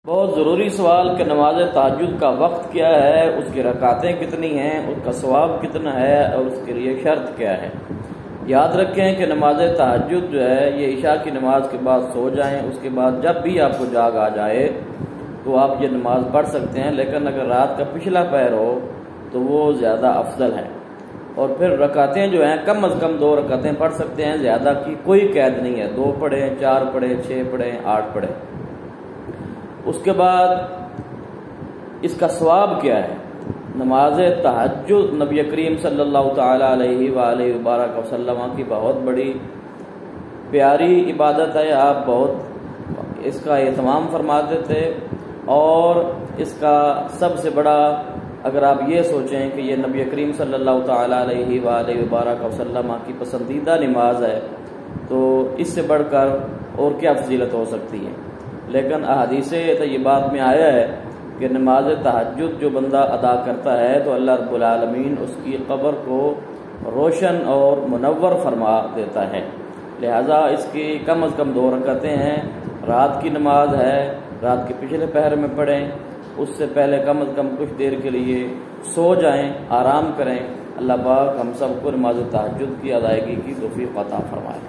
بہت ضروری سوال کہ نماز تہجد کا وقت کیا ہے، اس کی رکعتیں کتنی ہیں، اس کا ثواب کتنا ہے اور اس کے لیے شرط کیا ہے۔ یاد رکھیں کہ نماز تہجد جو ہے یہ عشاء کی نماز کے بعد سو جائیں، اس کے بعد جب بھی آپ کو جاگ آ جائے تو آپ یہ نماز پڑھ سکتے ہیں، لیکن اگر رات کا پچھلا پہر ہو تو وہ زیادہ افضل ہے۔ اور پھر رکعتیں جو ہیں کم از کم 2 رکعتیں پڑھ سکتے ہیں، زیادہ کی کوئی قید نہیں ہے، 2 پڑھیں، 4 پڑھیں، 6 پڑھیں، 8 پڑھیں۔ اس کے بعد اس کا ثواب کیا ہے؟ نماز تہجد نبی کریم صلی اللہ تعالی علیہ وآلہ وبارک وسلم کی بہت بڑی پیاری عبادت ہے، آپ بہت اس کا اہتمام فرماتے تھے، اور اس کا سب سے بڑا اگر آپ یہ سوچیں کہ یہ نبی کریم صلی اللہ تعالی علیہ وآلہ وبارک وسلم کی پسندیدہ نماز ہے تو اس سے بڑھ کر اور کیا فضیلت ہو سکتی ہے۔ لیکن احادیث طیبات میں آیا ہے کہ نماز تہجد جو بندہ ادا کرتا ہے تو اللہ رب العالمین اس کی قبر کو روشن اور منور فرما دیتا ہے، لہذا اس کی کم از کم 2 رکعتیں ہیں، رات کی نماز ہے، رات کے پچھلے پہر میں پڑھیں، اس سے پہلے کم از کم کچھ دیر کے لیے سو جائیں، آرام کریں۔ اللہ پاک ہم سب کو نماز تہجد کی ادائیگی کی توفیق عطا فرمائے۔